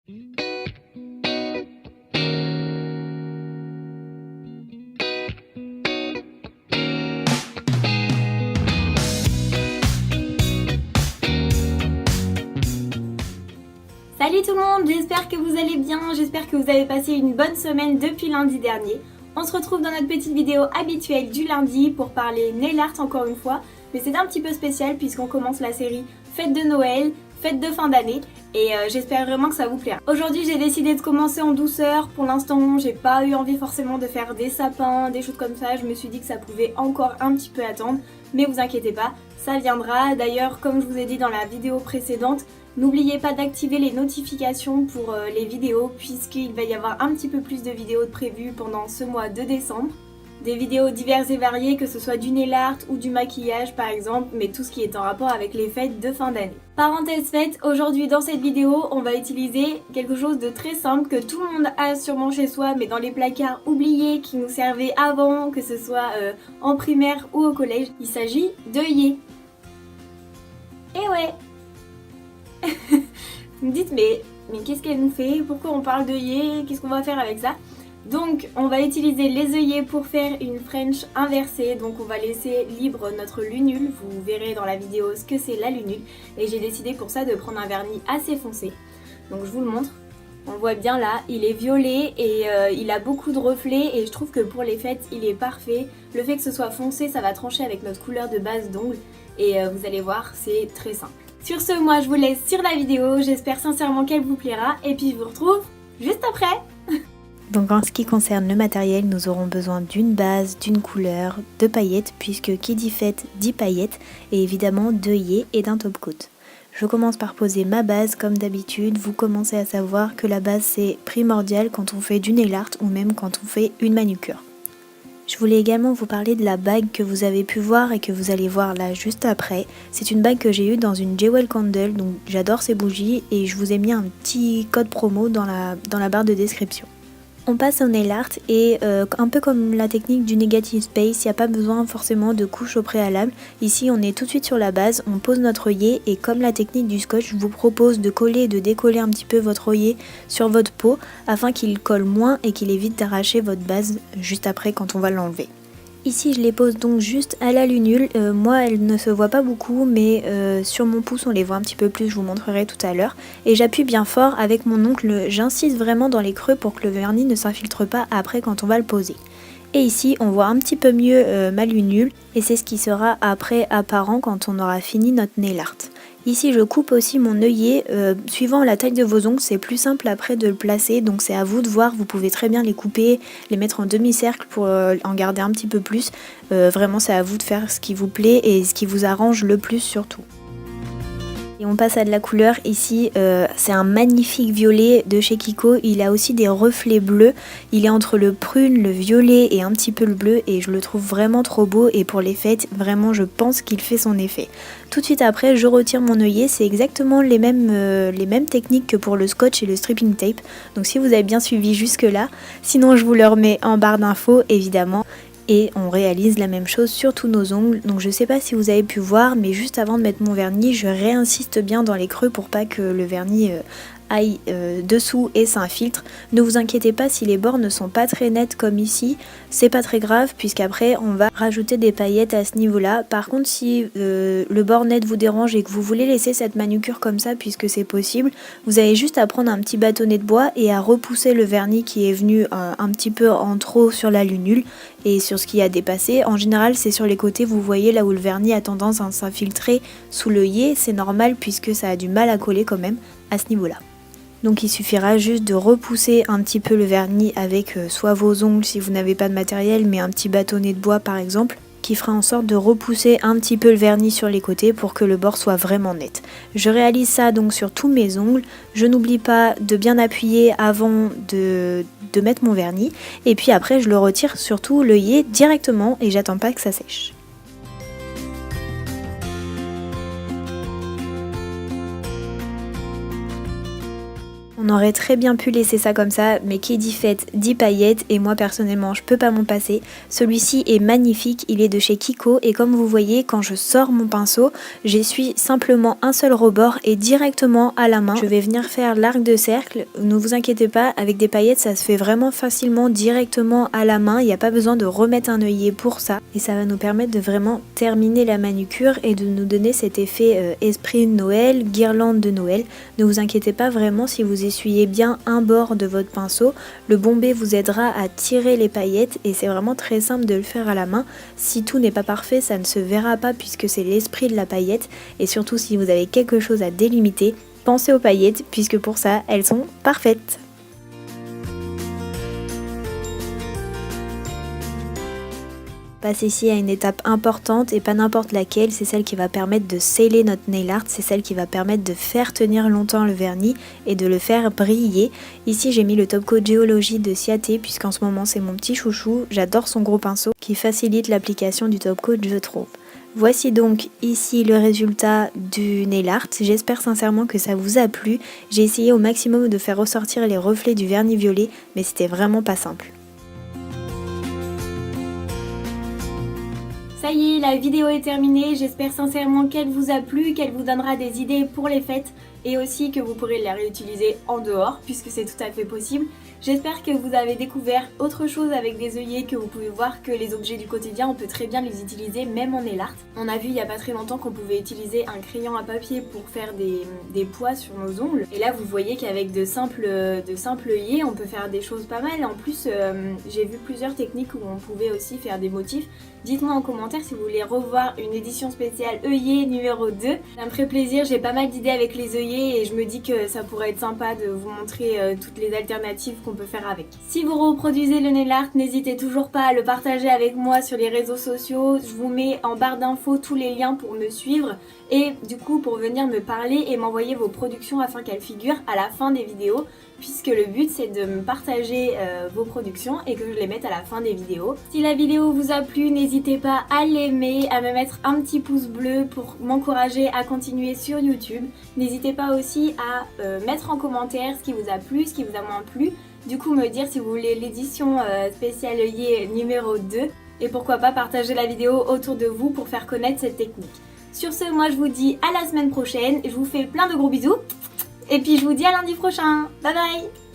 Salut tout le monde, j'espère que vous allez bien, j'espère que vous avez passé une bonne semaine depuis lundi dernier. On se retrouve dans notre petite vidéo habituelle du lundi pour parler nail art encore une fois, mais c'est un petit peu spécial puisqu'on commence la série Fête de Noël, Fête de fin d'année et j'espère vraiment que ça vous plaira. Aujourd'hui j'ai décidé de commencer en douceur, pour l'instant j'ai pas eu envie forcément de faire des sapins, des choses comme ça, je me suis dit que ça pouvait encore un petit peu attendre, mais vous inquiétez pas, ça viendra. D'ailleurs comme je vous ai dit dans la vidéo précédente, n'oubliez pas d'activer les notifications pour les vidéos puisqu'il va y avoir un petit peu plus de vidéos de prévues pendant ce mois de décembre. Des vidéos diverses et variées, que ce soit du nail art ou du maquillage par exemple, mais tout ce qui est en rapport avec les fêtes de fin d'année. Parenthèse faite, aujourd'hui dans cette vidéo, on va utiliser quelque chose de très simple que tout le monde a sûrement chez soi, mais dans les placards oubliés qui nous servaient avant, que ce soit en primaire ou au collège. Il s'agit d'œillets. Et ouais! Vous me dites mais qu'est-ce qu'elle nous fait? Pourquoi on parle d'œillets? Qu'est-ce qu'on va faire avec ça? Donc on va utiliser les œillets pour faire une French inversée. Donc on va laisser libre notre lunule. Vous verrez dans la vidéo ce que c'est la lunule. Et j'ai décidé pour ça de prendre un vernis assez foncé. Donc je vous le montre. On le voit bien là, il est violet et il a beaucoup de reflets et je trouve que pour les fêtes il est parfait. Le fait que ce soit foncé, ça va trancher avec notre couleur de base d'ongles et vous allez voir, c'est très simple. Sur ce, moi je vous laisse sur la vidéo, j'espère sincèrement qu'elle vous plaira et puis je vous retrouve juste après. Donc en ce qui concerne le matériel, nous aurons besoin d'une base, d'une couleur, de paillettes, puisque qui dit fête dit paillettes, et évidemment d'œillets et d'un top coat. Je commence par poser ma base comme d'habitude. Vous commencez à savoir que la base c'est primordial quand on fait du nail art ou même quand on fait une manucure. Je voulais également vous parler de la bague que vous avez pu voir et que vous allez voir là juste après. C'est une bague que j'ai eue dans une Jewel Candle, donc j'adore ces bougies et je vous ai mis un petit code promo dans la barre de description. On passe au nail art et un peu comme la technique du negative space, il n'y a pas besoin forcément de couche au préalable. Ici on est tout de suite sur la base, on pose notre œillet et comme la technique du scotch, je vous propose de coller et de décoller un petit peu votre œillet sur votre peau afin qu'il colle moins et qu'il évite d'arracher votre base juste après quand on va l'enlever. Ici je les pose donc juste à la lunule, moi elles ne se voient pas beaucoup mais sur mon pouce on les voit un petit peu plus, je vous montrerai tout à l'heure. Et j'appuie bien fort avec mon ongle, j'insiste vraiment dans les creux pour que le vernis ne s'infiltre pas après quand on va le poser. Et ici on voit un petit peu mieux ma lunule et c'est ce qui sera après apparent quand on aura fini notre nail art. Ici je coupe aussi mon œillet, suivant la taille de vos ongles c'est plus simple après de le placer, donc c'est à vous de voir, vous pouvez très bien les couper, les mettre en demi-cercle pour en garder un petit peu plus, vraiment c'est à vous de faire ce qui vous plaît et ce qui vous arrange le plus surtout. Et on passe à de la couleur, ici c'est un magnifique violet de chez Kiko, il a aussi des reflets bleus, il est entre le prune, le violet et un petit peu le bleu et je le trouve vraiment trop beau et pour les fêtes vraiment je pense qu'il fait son effet. Tout de suite après je retire mon œillet, c'est exactement les mêmes techniques que pour le scotch et le stripping tape, donc si vous avez bien suivi jusque là, sinon je vous le remets en barre d'infos évidemment. Et on réalise la même chose sur tous nos ongles, donc je sais pas si vous avez pu voir mais juste avant de mettre mon vernis je réinsiste bien dans les creux pour pas que le vernis aille dessous et s'infiltre. Ne vous inquiétez pas si les bords ne sont pas très nets comme ici, c'est pas très grave puisqu'après on va rajouter des paillettes à ce niveau là. Par contre si le bord net vous dérange et que vous voulez laisser cette manucure comme ça puisque c'est possible, vous avez juste à prendre un petit bâtonnet de bois et à repousser le vernis qui est venu un petit peu en trop sur la lunule et sur ce qui a dépassé. En général c'est sur les côtés, vous voyez là où le vernis a tendance à s'infiltrer sous l'œillet, c'est normal puisque ça a du mal à coller quand même à ce niveau là. Donc il suffira juste de repousser un petit peu le vernis avec soit vos ongles si vous n'avez pas de matériel, mais un petit bâtonnet de bois par exemple, qui fera en sorte de repousser un petit peu le vernis sur les côtés pour que le bord soit vraiment net. Je réalise ça donc sur tous mes ongles, je n'oublie pas de bien appuyer avant de mettre mon vernis, et puis après je le retire sur tout l'œillet directement et j'attends pas que ça sèche. On aurait très bien pu laisser ça comme ça, mais qui dit fête dit paillettes et moi personnellement je peux pas m'en passer. Celui-ci est magnifique, il est de chez Kiko et comme vous voyez quand je sors mon pinceau, j'essuie simplement un seul rebord et directement à la main. Je vais venir faire l'arc de cercle, ne vous inquiétez pas, avec des paillettes ça se fait vraiment facilement directement à la main, il n'y a pas besoin de remettre un œillet pour ça et ça va nous permettre de vraiment terminer la manucure et de nous donner cet effet esprit de Noël, guirlande de Noël. Ne vous inquiétez pas vraiment si vous essuyez bien un bord de votre pinceau, le bombé vous aidera à tirer les paillettes et c'est vraiment très simple de le faire à la main. Si tout n'est pas parfait, ça ne se verra pas puisque c'est l'esprit de la paillette et surtout si vous avez quelque chose à délimiter, pensez aux paillettes puisque pour ça, elles sont parfaites. Passe ici à une étape importante et pas n'importe laquelle, c'est celle qui va permettre de sceller notre nail art, c'est celle qui va permettre de faire tenir longtemps le vernis et de le faire briller. Ici j'ai mis le top coat Géologie de Ciaté puisqu'en ce moment c'est mon petit chouchou, j'adore son gros pinceau qui facilite l'application du top coat je trouve. Voici donc ici le résultat du nail art, j'espère sincèrement que ça vous a plu, j'ai essayé au maximum de faire ressortir les reflets du vernis violet mais c'était vraiment pas simple. Ça y est, la vidéo est terminée, j'espère sincèrement qu'elle vous a plu, qu'elle vous donnera des idées pour les fêtes et aussi que vous pourrez les réutiliser en dehors puisque c'est tout à fait possible. J'espère que vous avez découvert autre chose avec des œillets, que vous pouvez voir que les objets du quotidien on peut très bien les utiliser même en nail art. On a vu il n'y a pas très longtemps qu'on pouvait utiliser un crayon à papier pour faire des poids sur nos ongles et là vous voyez qu'avec de simples œillets on peut faire des choses pas mal. En plus j'ai vu plusieurs techniques où on pouvait aussi faire des motifs. Dites-moi en commentaire si vous voulez revoir une édition spéciale œillet numéro 2. Ça me ferait plaisir, j'ai pas mal d'idées avec les œillets et je me dis que ça pourrait être sympa de vous montrer toutes les alternatives qu'on peut faire avec. Si vous reproduisez le nail art, n'hésitez toujours pas à le partager avec moi sur les réseaux sociaux. Je vous mets en barre d'infos tous les liens pour me suivre et du coup pour venir me parler et m'envoyer vos productions afin qu'elles figurent à la fin des vidéos puisque le but c'est de me partager vos productions et que je les mette à la fin des vidéos. Si la vidéo vous a plu, n'hésitez pas à l'aimer, à me mettre un petit pouce bleu pour m'encourager à continuer sur YouTube. N'hésitez pas aussi à mettre en commentaire ce qui vous a plu, ce qui vous a moins plu. Du coup me dire si vous voulez l'édition spéciale œillet numéro 2 et pourquoi pas partager la vidéo autour de vous pour faire connaître cette technique. Sur ce, moi je vous dis à la semaine prochaine, je vous fais plein de gros bisous et puis je vous dis à lundi prochain. Bye bye.